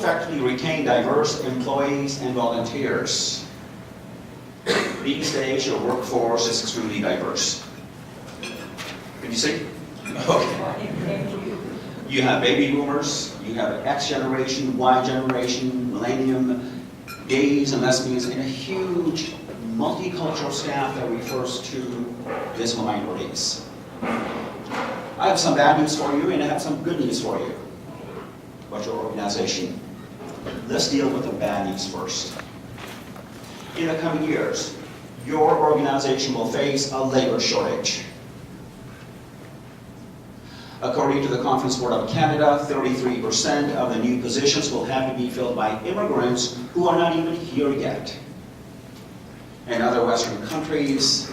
effectively retain diverse employees and volunteers? These days, your workforce is extremely diverse. Can you see? Okay. You have baby boomers, you have X generation, Y generation, millennium, gays and lesbians, and a huge multicultural staff that refers to visible minorities. I have some bad news for you, and I have some good news for you about your organization. Let's deal with the bad news first. In the coming years, your organization will face a labor shortage. According to the Conference Board of Canada, 33% of the new positions will have to be filled by immigrants who are not even here yet. And other Western countries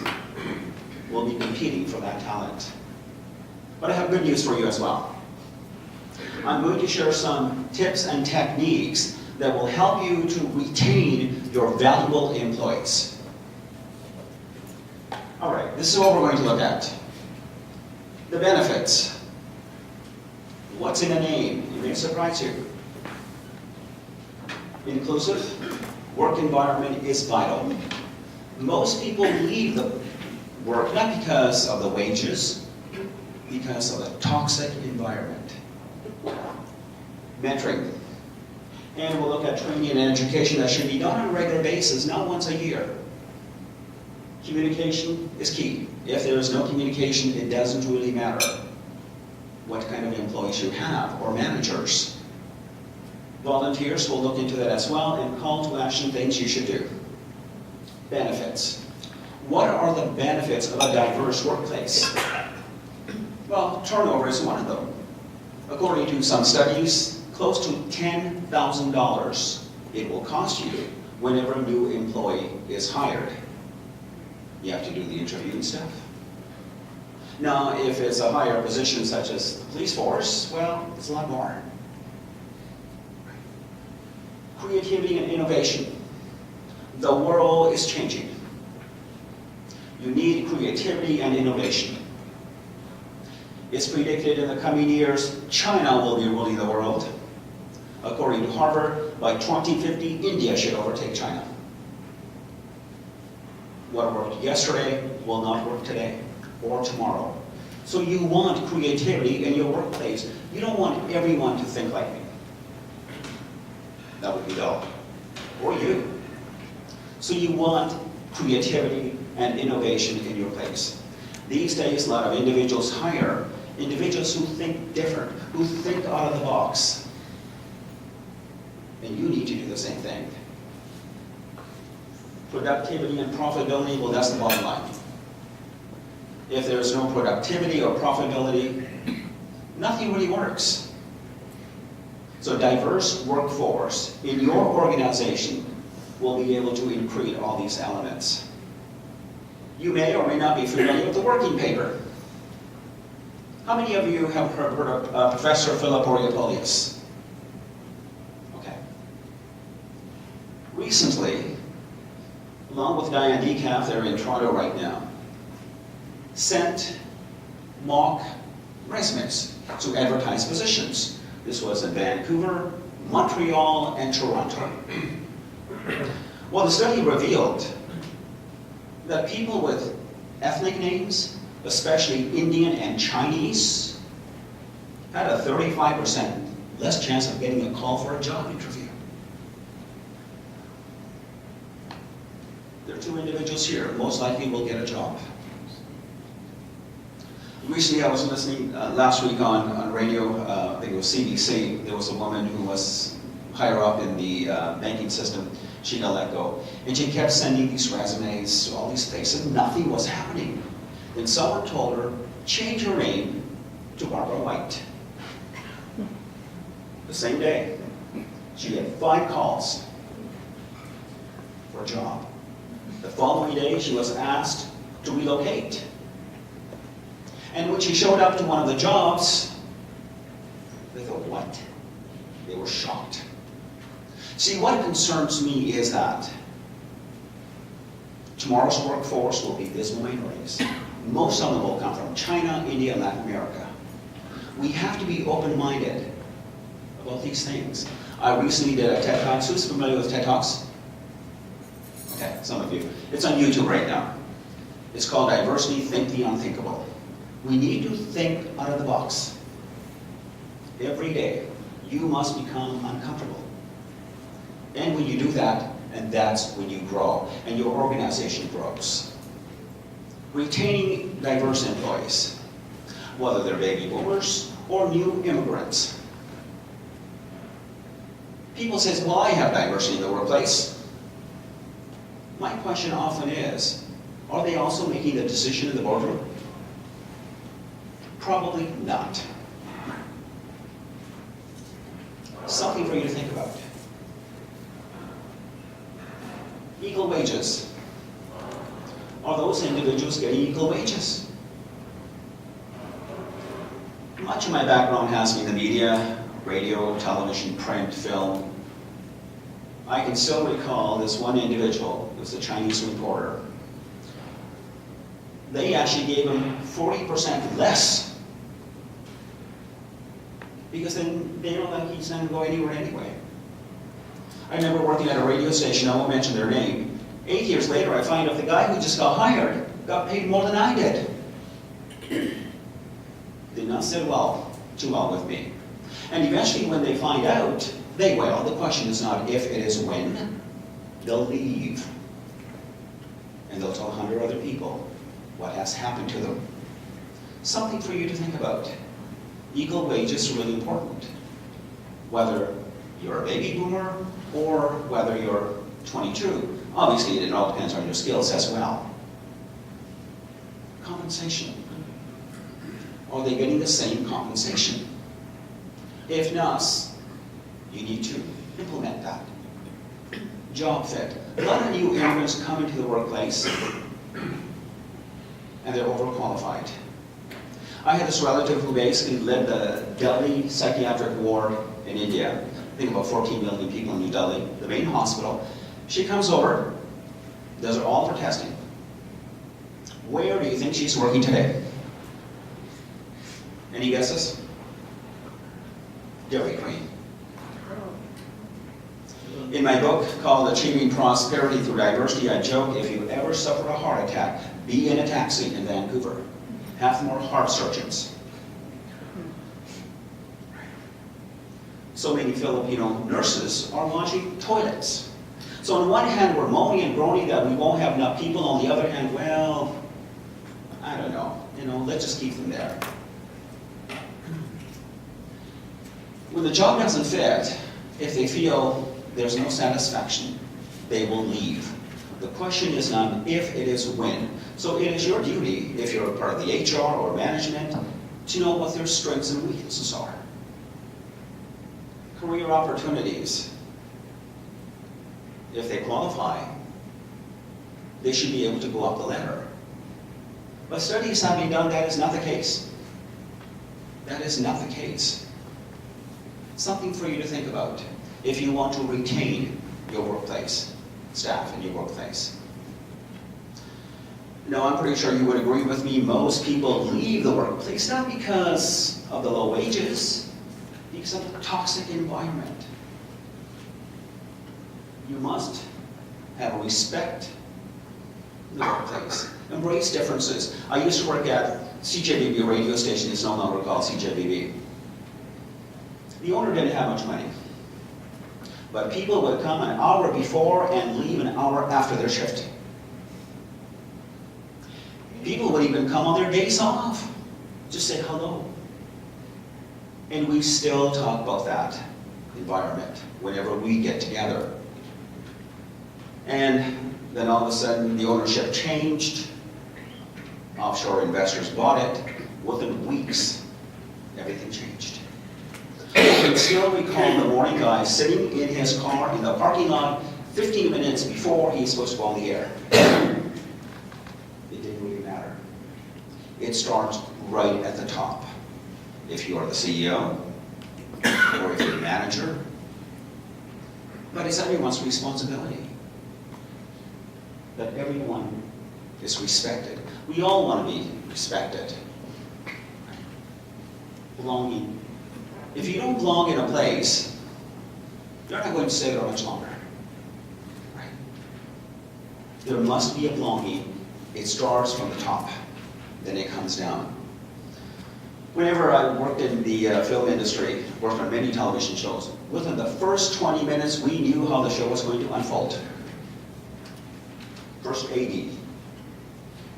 will be competing for that talent. But I have good news for you as well. I'm going to share some tips and techniques that will help you to retain your valuable employees. All right, this is what we're going to look at. The benefits. What's in a name? It may surprise you. Inclusive work environment is vital. Most people leave the work not because of the wages, because of the toxic environment. Mentoring. And we'll look at training and education that should be done on a regular basis, not once a year. Communication is key. If there is no communication, it doesn't really matter what kind of employees you have or managers. Volunteers will look into that as well, and call to action things you should do. Benefits. What are the benefits of a diverse workplace? Well, turnover is one of them. According to some studies, close to $10,000 it will cost you whenever a new employee is hired. You have to do the interview and stuff. Now, if it's a higher position such as the police force, well, it's a lot more. Creativity and innovation. The world is changing. You need creativity and innovation. It's predicted in the coming years, China will be ruling the world. According to Harvard, by 2050, India should overtake China. What worked yesterday will not work today or tomorrow. So you want creativity in your workplace. You don't want everyone to think like me. That would be dull. Or you. So you want creativity and innovation in your place. These days, a lot of individuals hire individuals who think different, who think out of the box. And you need to do the same thing. Productivity and profitability, well, that's the bottom line. If there's no productivity or profitability, nothing really works. So diverse workforce in your organization will be able to include all these elements. You may or may not be familiar with the working paper. How many of you have heard of Professor Philip Oriopoulos? Okay. Recently, along with Diane Decaf, they're in Toronto right now, sent mock resumes to advertise positions. This was in Vancouver, Montreal, and Toronto. Well, the study revealed that people with ethnic names, especially Indian and Chinese, had a 35% less chance of getting a call for a job interview. There are two individuals here, most likely will get a job. Recently, I was listening last week on radio, I think it was CBC. There was a woman who was higher up in the banking system. She got let go. And she kept sending these resumes to all these places, and nothing was happening. Then someone told her, change her name to Barbara White. The same day, she had 5 calls for a job. The following day, she was asked to relocate. And when she showed up to one of the jobs, they thought, what? They were shocked. See, what concerns me is that tomorrow's workforce will be visible minorities. Most of them will come from China, India, and Latin America. We have to be open-minded about these things. I recently did a TED Talks. Who's familiar with TED Talks? Okay, some of you. It's on YouTube right now. It's called Diversity, Think the Unthinkable. We need to think out of the box. Every day, you must become uncomfortable. And when you do that, and that's when you grow, and your organization grows. Retaining diverse employees, whether they're baby boomers or new immigrants. People say, well, I have diversity in the workplace. My question often is, are they also making the decision in the boardroom? Probably not. Something for you to think about. Equal wages. Are those individuals getting equal wages? Much of my background has been the media, radio, television, print, film. I can still recall this one individual, it was a Chinese reporter. They actually gave him 40% less because then they don't think he's not going to go anywhere anyway. I remember working at a radio station, I won't mention their name. 8 years later, I find out the guy who just got hired got paid more than I did. Did not sit too well with me. And eventually when they find out, they will. The question is not if, it is when. They'll leave. And they'll tell 100 other people what has happened to them. Something for you to think about. Equal wages is really important. Whether you're a baby boomer or whether you're 22. Obviously, it all depends on your skills as well. Compensation. Are they getting the same compensation? If not, you need to implement that. Job fit. A lot of new immigrants come into the workplace and they're overqualified. I had this relative who basically led the Delhi psychiatric ward in India. I think about 14 million people in New Delhi, the main hospital. She comes over, does all of her testing. Where do you think she's working today? Any guesses? Dairy Queen. In my book called Achieving Prosperity Through Diversity, I joke, if you ever suffer a heart attack, be in a taxi in Vancouver. Have more heart surgeons. So many Filipino nurses are launching toilets. So on one hand, we're moaning and groaning that we won't have enough people. On the other hand, well, I don't know. Let's just keep them there. When the job doesn't fit, if they feel there's no satisfaction, they will leave. The question is not if, it is when. So it is your duty, if you're a part of the HR or management, to know what their strengths and weaknesses are. Career opportunities. If they qualify, they should be able to go up the ladder. But studies have been done, that is not the case. That is not the case. Something for you to think about if you want to retain your workplace, staff in your workplace. Now, I'm pretty sure you would agree with me, most people leave the workplace not because of the low wages, because of the toxic environment. You must have respect in the workplace. Embrace differences. I used to work at CJBB radio station, it's no longer called CJBB. The owner didn't have much money. But people would come an hour before and leave an hour after their shift. People would even come on their days off, just say hello. And we still talk about that environment whenever we get together. And then all of a sudden the ownership changed. Offshore investors bought it. Within weeks, everything changed. I can still recall the morning guy sitting in his car in the parking lot 15 minutes before he's supposed to go on the air. It didn't really matter. It starts right at the top. If you are the CEO, or if you're the manager, but it's everyone's responsibility that everyone is respected. We all want to be respected. Belonging. If you don't belong in a place, they're not going to stay there much longer. Right? There must be a belonging. It starts from the top, then it comes down. Whenever I worked in the film industry, worked on many television shows, within the first 20 minutes, we knew how the show was going to unfold. First AD.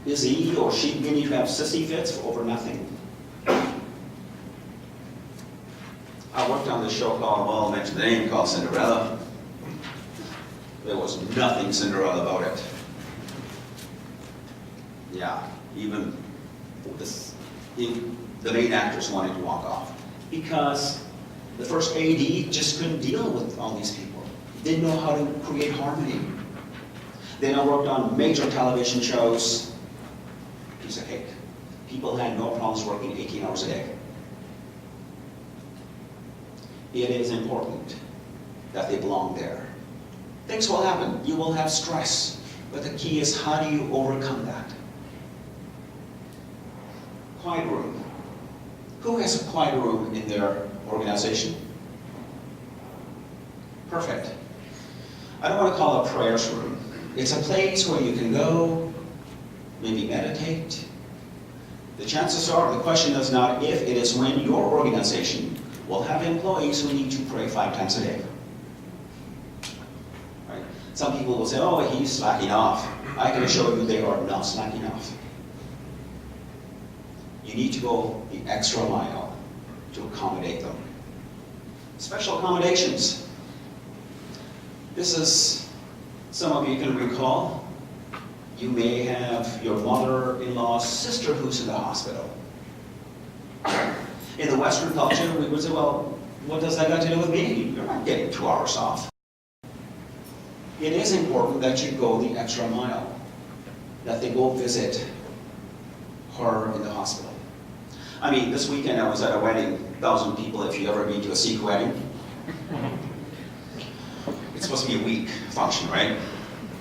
Is he or she beginning to have sissy fits over nothing? I worked on this show called, well, I'll mention the name, called Cinderella. There was nothing Cinderella about it. Yeah, even the main actress wanted to walk off because the first AD just couldn't deal with all these people. Didn't know how to create harmony. Then I worked on major television shows. Piece of cake. People had no problems working 18 hours a day. It is important that they belong there. Things will happen. You will have stress. But the key is, how do you overcome that? Quiet room. Who has a quiet room in their organization? Perfect. I don't want to call it a prayers room. It's a place where you can go, maybe meditate. The chances are, the question is not if, it is when your organization will have employees who need to pray 5 times a day. Right? Some people will say, oh, he's slacking off. I can assure you they are not slacking off. You need to go the extra mile to accommodate them. Special accommodations. This is, some of you can recall, you may have your mother-in-law's sister who's in the hospital. In the Western culture, we would say, well, what does that got to do with me? You're not getting 2 hours off. It is important that you go the extra mile, that they go visit her in the hospital. I mean, this weekend I was at a wedding, 1,000 people, if you ever been to a Sikh wedding. It's supposed to be a week function, right?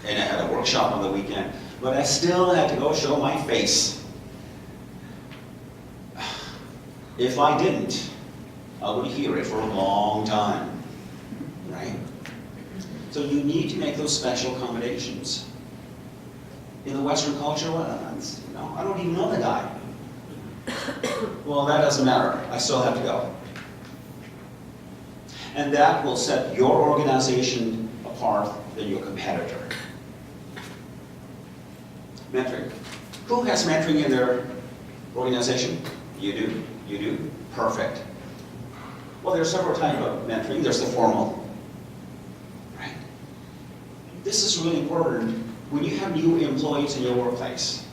And I had a workshop on the weekend, but I still had to go show my face. If I didn't, I would hear it for a long time, right? So you need to make those special accommodations. In the Western culture, well, I don't even know the guy. Well, that doesn't matter. I still have to go. And that will set your organization apart than your competitor. Mentoring. Who has mentoring in their organization? You do? You do? Perfect. Well, there's several types of mentoring. There's the formal. Right? This is really important when you have new employees in your workplace.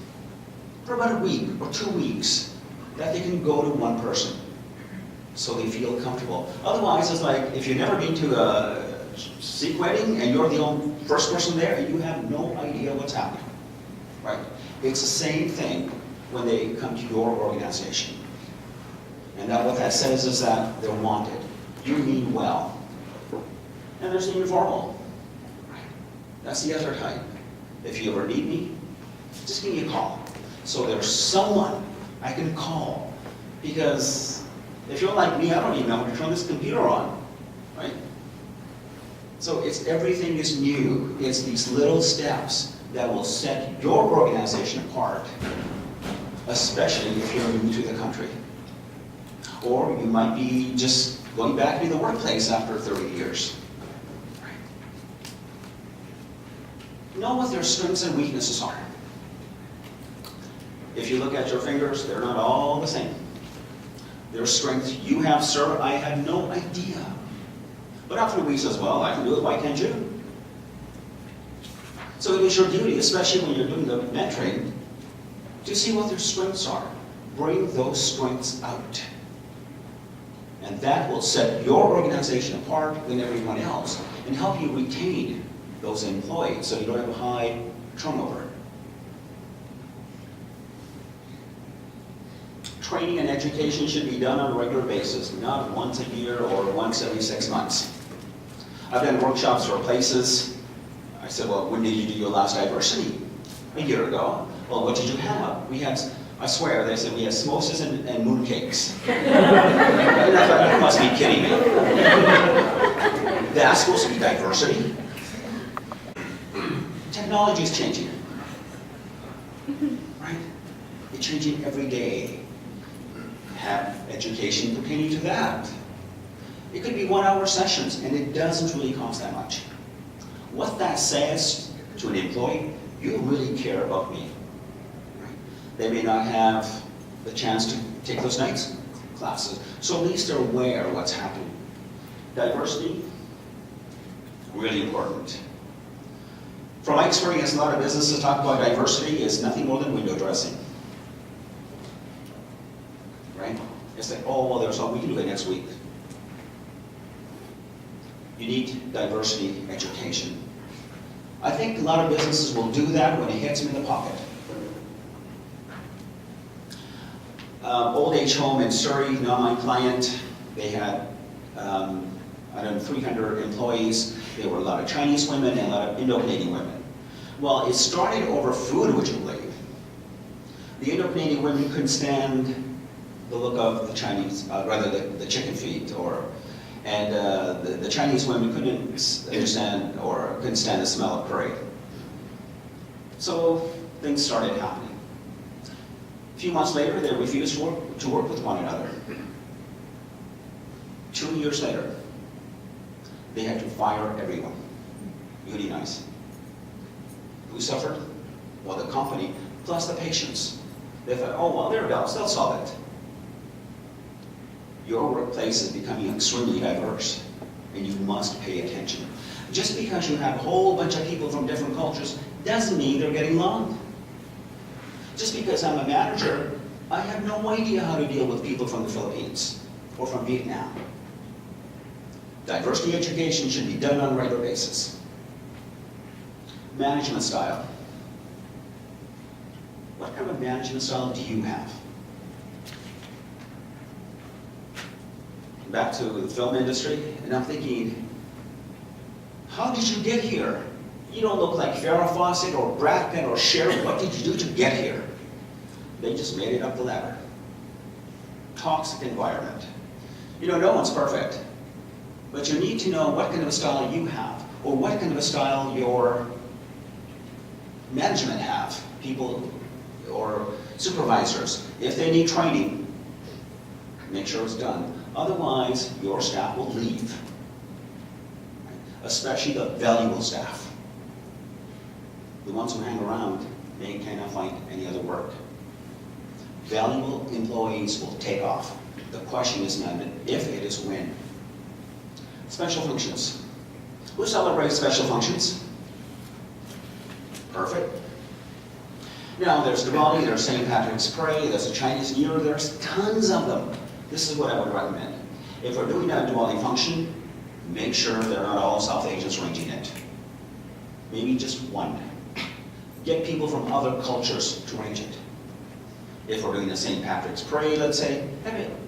For about a week or 2 weeks, that they can go to one person so they feel comfortable. Otherwise, it's like if you've never been to a Sikh wedding and you're the only first person there, you have no idea what's happening. Right? It's the same thing when they come to your organization. And that what that says is that they're wanted. You mean well. And there's the informal. Right? That's the other type. If you ever need me, just give me a call. So there's someone I can call. Because if you're like me, I don't even know how to turn this computer on. Right? So it's everything is new. It's these little steps that will set your organization apart, especially if you're new to the country. Or you might be just going back to the workplace after 30 years. Right. Know what their strengths and weaknesses are. If you look at your fingers, they're not all the same. Their strengths you have, sir, I had no idea. But after a week says, well, I can do it, why can't you? So it is your duty, especially when you're doing the mentoring, to see what their strengths are. Bring those strengths out. And that will set your organization apart than everyone else and help you retain those employees so you don't have a high turnover. Training and education should be done on a regular basis, not once a year or once every 6 months. I've done workshops for places. I said, well, when did you do your last diversity? A year ago. Well, what did you have? We had, I swear, they said we had samosas and mooncakes. And I thought, you must be kidding me. That's supposed to be diversity. Technology is changing. Right? It's changing every day. Have education pertaining to that. It could be 1-hour sessions, and it doesn't really cost that much. What that says to an employee, you really care about me. Right? They may not have the chance to take those nights classes, so at least they're aware of what's happening. Diversity, really important. From my experience, a lot of businesses talk about diversity is nothing more than window dressing. Right? It's like, oh, well, there's all we can do it next week. You need diversity education. I think a lot of businesses will do that when it hits them in the pocket. Old age home in Surrey, not my client, they had, I don't know, 300 employees. There were a lot of Chinese women and a lot of Indo-Canadian women. Well, it started over food, would you believe? The Indo-Canadian women couldn't stand the look of the Chinese, rather the chicken feet, and the Chinese women couldn't understand or couldn't stand the smell of curry. So things started happening. A few months later, they refused to work with one another. 2 years later, they had to fire everyone, unionize. Who suffered? Well, the company, plus the patients. They thought, oh, well, they're adults, they'll solve it. Your workplace is becoming extremely diverse, and you must pay attention. Just because you have a whole bunch of people from different cultures doesn't mean they're getting along. Just because I'm a manager, I have no idea how to deal with people from the Philippines or from Vietnam. Diversity education should be done on a regular basis. Management style. What kind of management style do you have? Back to the film industry, and I'm thinking, how did you get here? You don't look like Farrah Fawcett or Brad Pitt or Cher. What did you do to get here? They just made it up the ladder. Toxic environment. You know, no one's perfect. But you need to know what kind of a style you have, or what kind of a style your management have, people or supervisors. If they need training, make sure it's done. Otherwise, your staff will leave, especially the valuable staff. The ones who hang around, they cannot find any other work. Valuable employees will take off. The question is not if, it is when. Special functions. Who celebrates special functions? Perfect. Now, there's Diwali, there's St. Patrick's Day, there's a Chinese New Year, there's tons of them. This is what I would recommend. If we're doing a Diwali function, make sure they're not all South Asians arranging it. Maybe just one. Get people from other cultures to arrange it. If we're doing a St. Patrick's Day, let's say,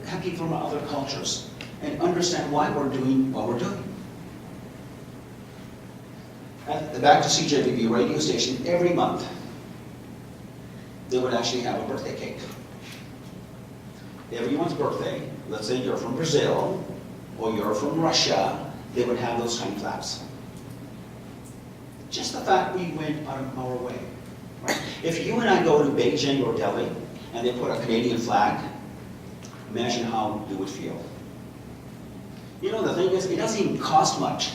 have people from other cultures and understand why we're doing what we're doing. At the back to CJVB radio station, every month, they would actually have a birthday cake. Everyone's birthday, let's say you're from Brazil, or you're from Russia, they would have those tiny flaps. Just the fact we went out of our way. Right? If you and I go to Beijing or Delhi, and they put a Canadian flag, imagine how you would feel. You know, the thing is, it doesn't even cost much.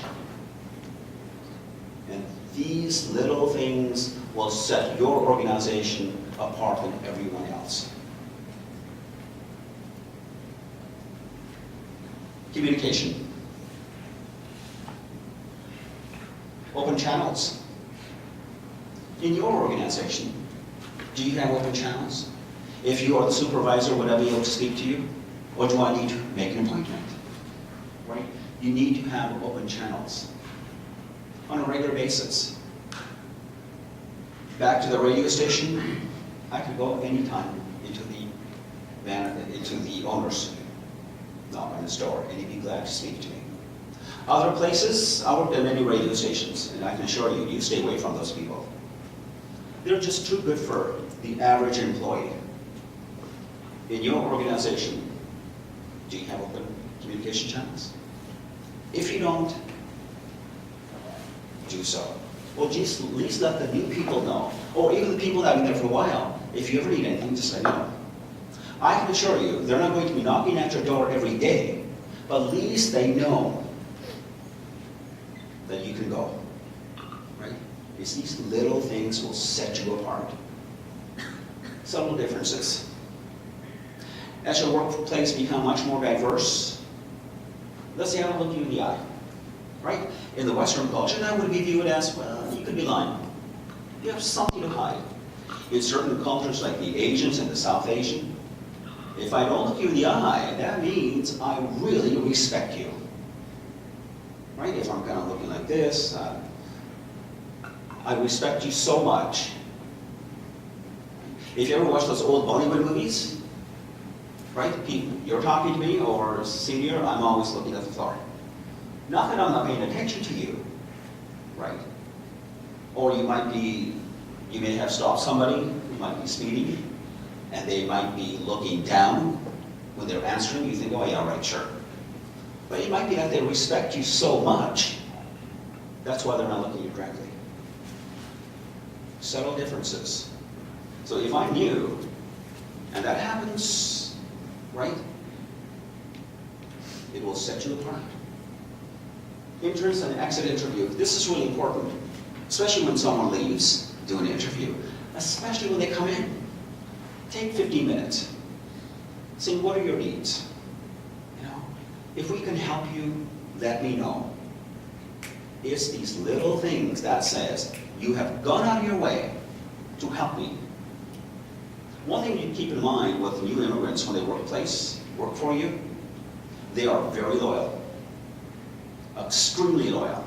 And these little things will set your organization apart from everyone else. Communication. Open channels. In your organization, do you have open channels? If you are the supervisor, would I be able to speak to you? Or do I need to make an appointment? Right? You need to have open channels on a regular basis. Back to the radio station, I could go anytime into the owner's knock on his door, and he'd be glad to speak to me. Other places, I worked at many radio stations, and I can assure you, you stay away from those people. They're just too good for the average employee. In your organization, do you have open communication channels? If you don't, do so. Well, just at least let the new people know, or even the people that have been there for a while. If you ever need anything, just let me know. I can assure you, they're not going to be knocking at your door every day, but at least they know that you can go, right? It's these little things will set you apart. Subtle differences. As your workplace become much more diverse, let's say I don't look you in the eye, right? In the Western culture, that would be viewed as, well, you could be lying. You have something to hide. In certain cultures like the Asians and the South Asian, if I don't look you in the eye, that means I really respect you. Right? If I'm kind of looking like this, I respect you so much. If you ever watch those old Bollywood movies, right? You're talking to me, or senior, I'm always looking at the floor. Not that I'm not paying attention to you, right? Or you may have stopped somebody who might be speeding, and they might be looking down when they're answering. You think, oh yeah, right, sure. But it might be that they respect you so much, that's why they're not looking at you directly. Subtle differences. So if I'm new, and that happens, right, it will set you apart. Entrance and exit interview. This is really important, especially when someone leaves, do an interview, especially when they come in. Take 15 minutes. Say, what are your needs? You know, if we can help you, let me know. It's these little things that says, you have gone out of your way to help me. One thing you keep in mind with new immigrants when they work for you, they are very loyal. Extremely loyal.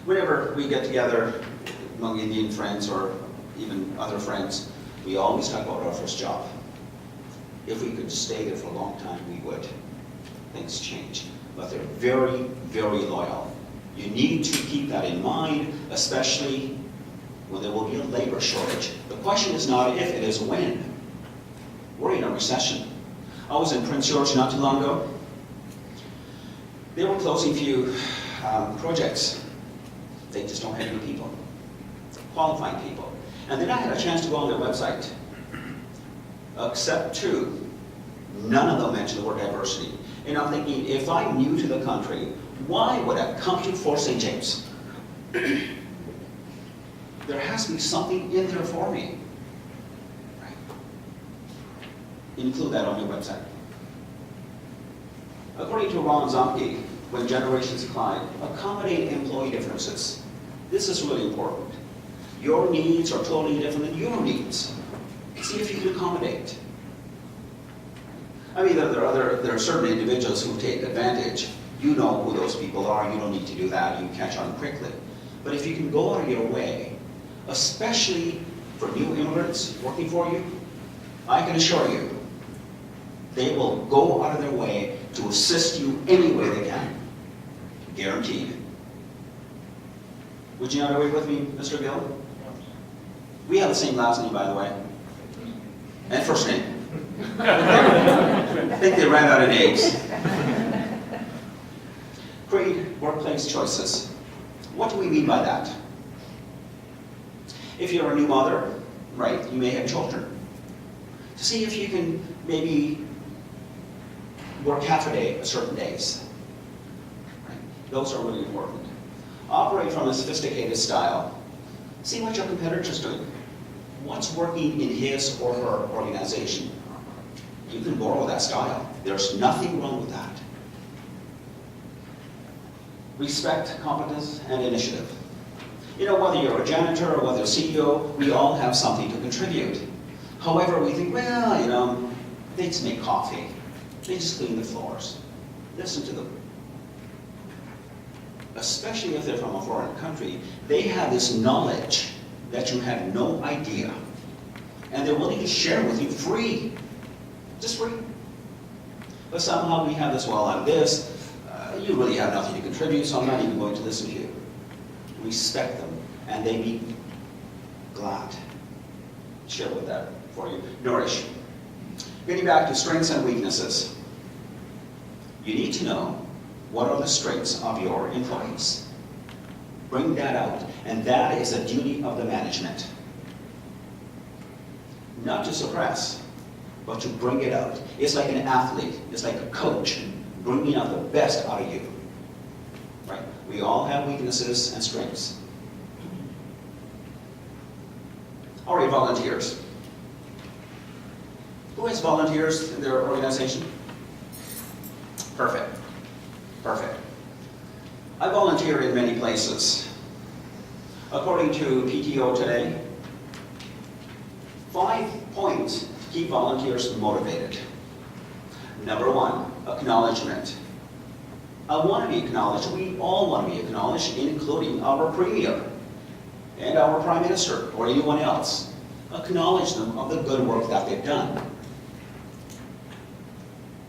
Whenever we get together among Indian friends or even other friends, we always talk about our first job. If we could stay there for a long time, we would. Things change. But they're very, very loyal. You need to keep that in mind, especially when there will be a labor shortage. The question is not if, it is when. We're in a recession. I was in Prince George not too long ago. They were closing a few projects. They just don't have any people, qualified people. And then I had a chance to go on their website. Except two, none of them mentioned the word diversity. And I'm thinking, if I'm new to the country, why would I come to Fort St. James? There has to be something in there for me. Right? Include that on your website. According to Ron Zomke, when generations collide, accommodate employee differences. This is really important. Your needs are totally different than your needs. See if you can accommodate. I mean, there are certain individuals who take advantage. You know who those people are. You don't need to do that. You can catch on quickly. But if you can go out of your way, especially for new immigrants working for you, I can assure you, they will go out of their way to assist you any way they can. Guaranteed. Would you not agree with me, Mr. Gill? We have the same last name, by the way. And first name. I think they ran out of names. Create workplace choices. What do we mean by that? If you're a new mother, right, you may have children. To see if you can maybe work half a day, certain days. Right? Those are really important. Operate from a sophisticated style. See what your competitor's doing. What's working in his or her organization? You can borrow that style. There's nothing wrong with that. Respect competence and initiative. You know, whether you're a janitor or whether you're a CEO, we all have something to contribute. However, we think, well, you know, they just make coffee. They just clean the floors. Listen to them. Especially if they're from a foreign country, they have this knowledge that you have no idea. And they're willing to share with you free. Just free. But somehow we have this, well, I'm this. You really have nothing to contribute, so I'm not even going to listen to you. Respect them, and they be glad to share with that for you. Nourish. Getting back to strengths and weaknesses. You need to know what are the strengths of your employees. Bring that out. And that is a duty of the management. Not to suppress, but to bring it out. It's like an athlete. It's like a coach bringing out the best out of you. Right? We all have weaknesses and strengths. All right, volunteers. Who has volunteers in their organization? Perfect. Perfect. I volunteer in many places. According to PTO today, 5 points to keep volunteers motivated. Number 1, acknowledgement. I want to be acknowledged. We all want to be acknowledged, including our Premier and our Prime Minister or anyone else. Acknowledge them of the good work that they've done.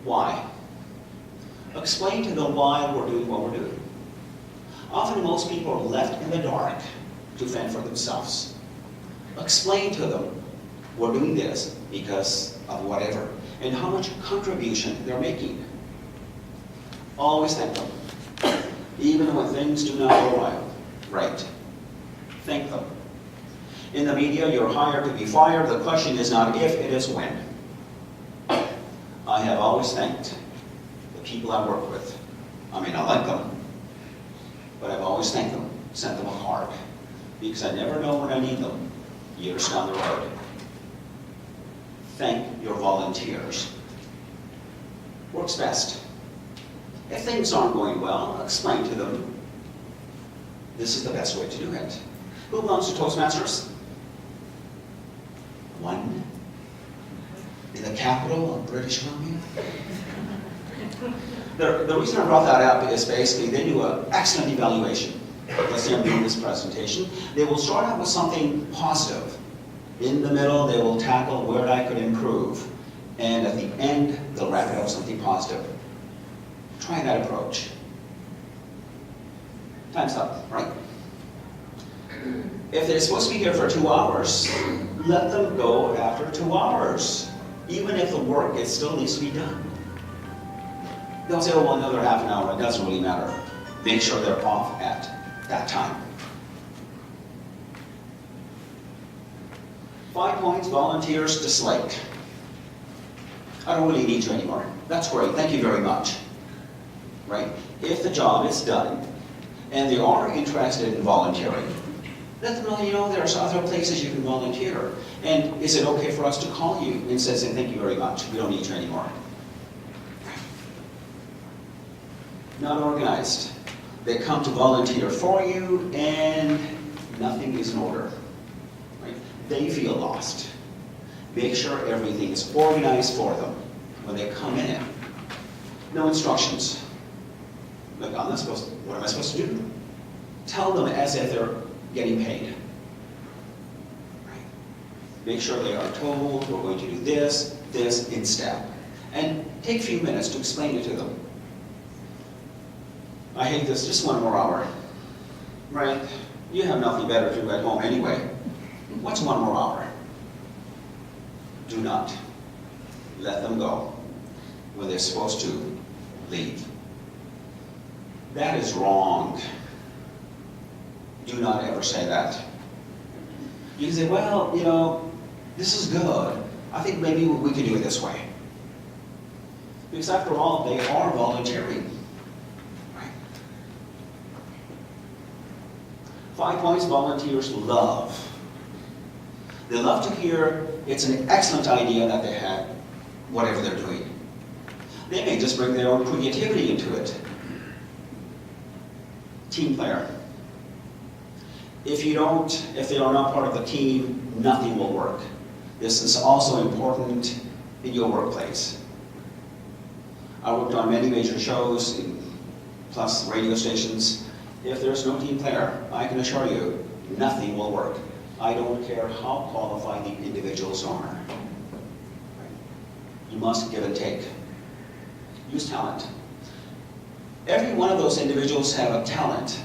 Why? Explain to them why we're doing what we're doing. Often most people are left in the dark to fend for themselves. Explain to them, we're doing this because of whatever, and how much contribution they're making. Always thank them. Even when things do not go right. Thank them. In the media, you're hired to be fired. The question is not if, it is when. I have always thanked the people I work with. I mean, I like them, but I've always thanked them, sent them a card, because I never know when I need them years down the road. Thank your volunteers. Works best. If things aren't going well, explain to them, this is the best way to do it. Who belongs to Toastmasters? 1. In the capital of British Columbia? The reason I brought that up is basically they do an excellent evaluation. Let's say I'm doing this presentation. They will start out with something positive. In the middle, they will tackle where I could improve. And at the end, they'll wrap it up with something positive. Try that approach. Time's up, right? If they're supposed to be here for 2 hours, let them go after 2 hours. Even if the work still needs to be done. They'll say, oh, well, another half an hour, it doesn't really matter. Make sure they're off at that time. 5 points, volunteers dislike. I don't really need you anymore. That's great, thank you very much. Right? If the job is done, and they are interested in volunteering, let them know, you know, there's other places you can volunteer. And is it okay for us to call you and say, thank you very much, we don't need you anymore. Not organized. They come to volunteer for you and nothing is in order. Right? They feel lost. Make sure everything is organized for them when they come in. No instructions. Look, I'm not supposed to, what am I supposed to do? Tell them as if they're getting paid. Right? Make sure they are told, we're going to do this, this in step. And take a few minutes to explain it to them. I hate this, just 1 more hour. Right? You have nothing better to do at home anyway. What's 1 more hour? Do not let them go when they're supposed to leave. That is wrong. Do not ever say that. You can say, well, you know, this is good. I think maybe we could do it this way. Because after all, they are volunteering. Right? 5 points volunteers love. They love to hear it's an excellent idea that they had, whatever they're doing. They may just bring their own creativity into it. Team player. If they are not part of the team, nothing will work. This is also important in your workplace. I worked on many major shows, plus radio stations. If there's no team player, I can assure you, nothing will work. I don't care how qualified the individuals are. You must give and take. Use talent. Every one of those individuals have a talent,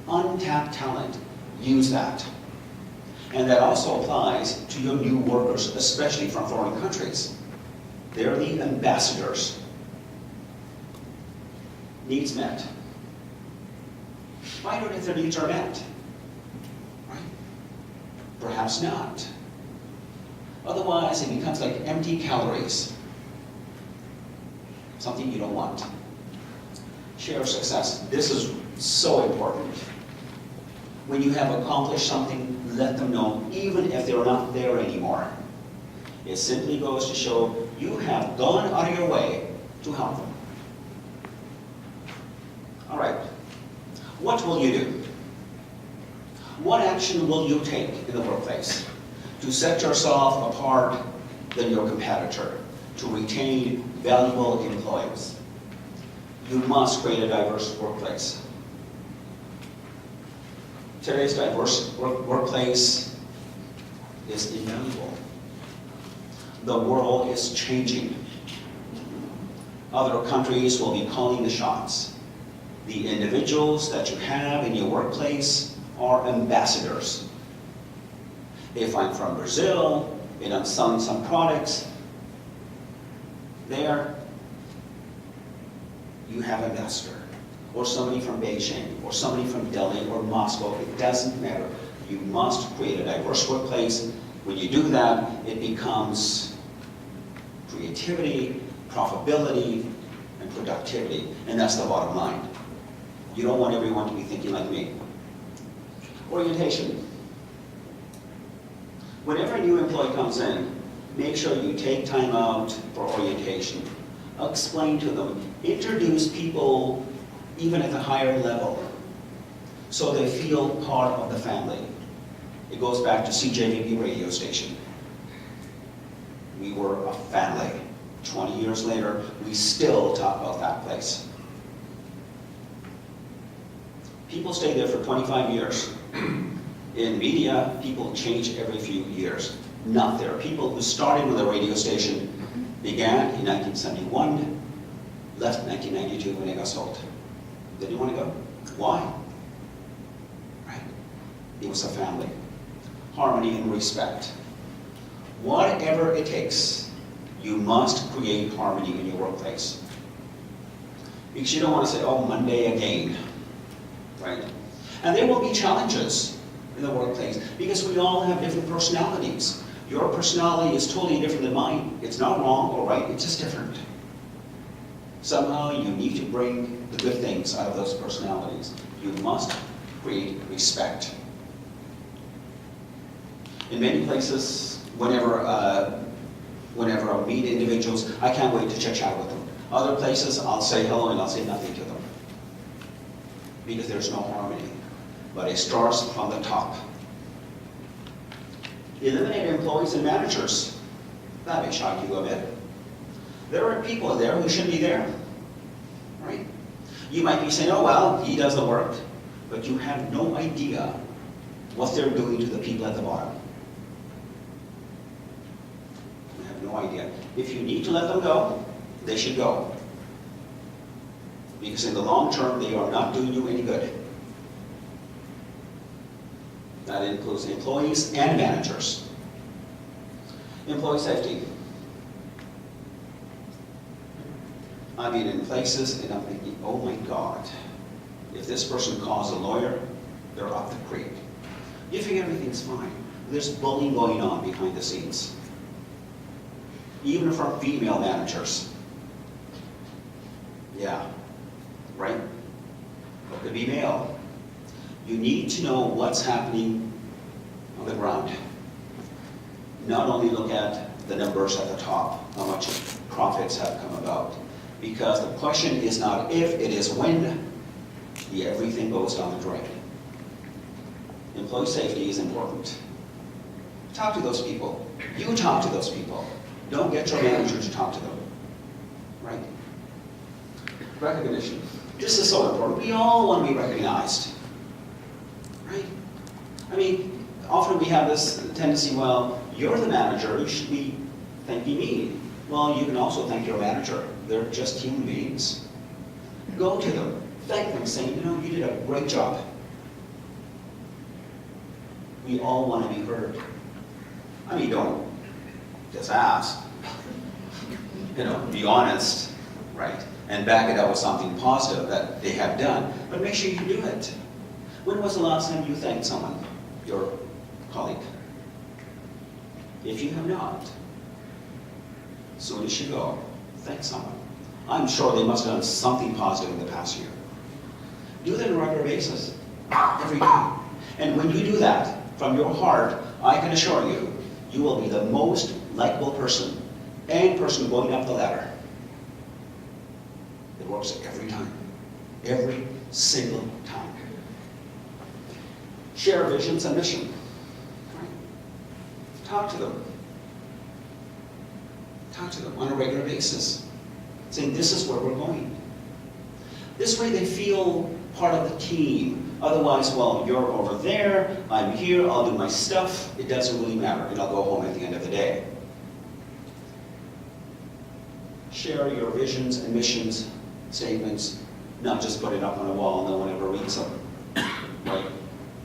untapped talent. Use that. And that also applies to your new workers, especially from foreign countries. They're the ambassadors. Needs met. Find out if their needs are met. Right? Perhaps not. Otherwise, it becomes like empty calories. Something you don't want. Share success. This is so important. When you have accomplished something, let them know, even if they're not there anymore. It simply goes to show you have gone out of your way to help them. All right. What will you do? What action will you take in the workplace to set yourself apart than your competitor, to retain valuable employees? You must create a diverse workplace. Today's diverse workplace is invaluable. The world is changing. Other countries will be calling the shots. The individuals that you have in your workplace are ambassadors. If I'm from Brazil and I'm selling some products, there you have an ambassador. Or somebody from Beijing, or somebody from Delhi, or Moscow, it doesn't matter. You must create a diverse workplace. When you do that, it becomes creativity, profitability, and productivity. And that's the bottom line. You don't want everyone to be thinking like me. Orientation. Whenever a new employee comes in, make sure you take time out for orientation. Explain to them, introduce people even at the higher level, so they feel part of the family. It goes back to CJVB radio station. We were a family. 20 years later, we still talk about that place. People stay there for 25 years. In media, people change every few years. Not there. People who started with a radio station began in 1971, left in 1992 when they got sold. They didn't want to go. Why? Right? It was a family. Harmony and respect. Whatever it takes, you must create harmony in your workplace. Because you don't want to say, oh, Monday again. Right? And there will be challenges in the workplace because we all have different personalities. Your personality is totally different than mine. It's not wrong or right, it's just different. Somehow you need to bring the good things out of those personalities. You must create respect. In many places, whenever I meet individuals, I can't wait to chit-chat with them. Other places, I'll say hello and I'll say nothing to them. Because there's no harmony. But it starts from the top. Eliminate employees and managers. That may shock you a bit. There are people there who shouldn't be there, right? You might be saying, oh, well, he does the work, but you have no idea what they're doing to the people at the bottom. You have no idea. If you need to let them go, they should go. Because in the long term, they are not doing you any good. That includes employees and managers. Employee safety. I've been in places and I'm thinking, oh my God, if this person calls a lawyer, they're up the creek. You think everything's fine. There's bullying going on behind the scenes. Even from female managers. Yeah, right? It could be male. You need to know what's happening on the ground. Not only look at the numbers at the top, how much profits have come about. Because the question is not if, it is when everything goes down the drain. Employee safety is important. Talk to those people. You talk to those people. Don't get your manager to talk to them. Right? Recognition. This is so important. We all want to be recognized. Right? I mean, often we have this tendency, well, you're the manager, you should be thanking me. Well, you can also thank your manager. They're just human beings. Go to them, thank them, saying, you know, you did a great job. We all want to be heard. I mean, don't just ask. You know, be honest, right? And back it up with something positive that they have done. But make sure you do it. When was the last time you thanked someone, your colleague? If you have not, soon as you go, thank someone. I'm sure they must have done something positive in the past year. Do that on a regular basis, every day. And when you do that from your heart, I can assure you, you will be the most likable person and person going up the ladder. It works every time. Every single time. Share visions and mission. Right? Talk to them. Talk to them on a regular basis. Saying, this is where we're going. This way they feel part of the team. Otherwise, well, you're over there, I'm here, I'll do my stuff. It doesn't really matter, and I'll go home at the end of the day. Share your visions and missions statements, not just put it up on a wall, no one ever reads them. Right?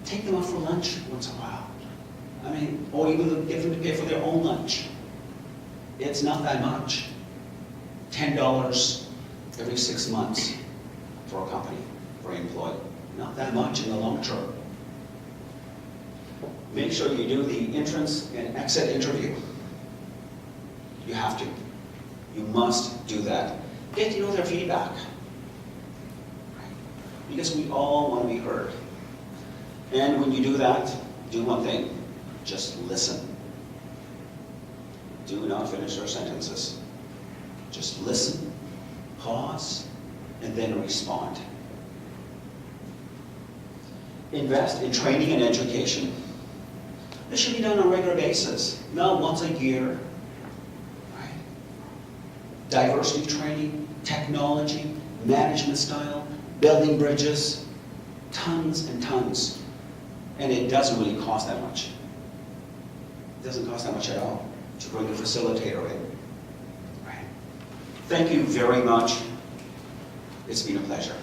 Take them out for lunch once in a while. I mean, or even get them to pay for their own lunch. It's not that much. $10 every 6 months for a company, for an employee. Not that much in the long term. Make sure you do the entrance and exit interview. You have to. You must do that. Get to know their feedback. Because we all want to be heard. And when you do that, do one thing. Just listen. Do not finish their sentences. Just listen, pause, and then respond. Invest in training and education. This should be done on a regular basis, not once a year. Right? Diversity training, technology, management style, building bridges, tons and tons. And it doesn't really cost that much. It doesn't cost that much at all to bring a facilitator in. Right? Thank you very much. It's been a pleasure.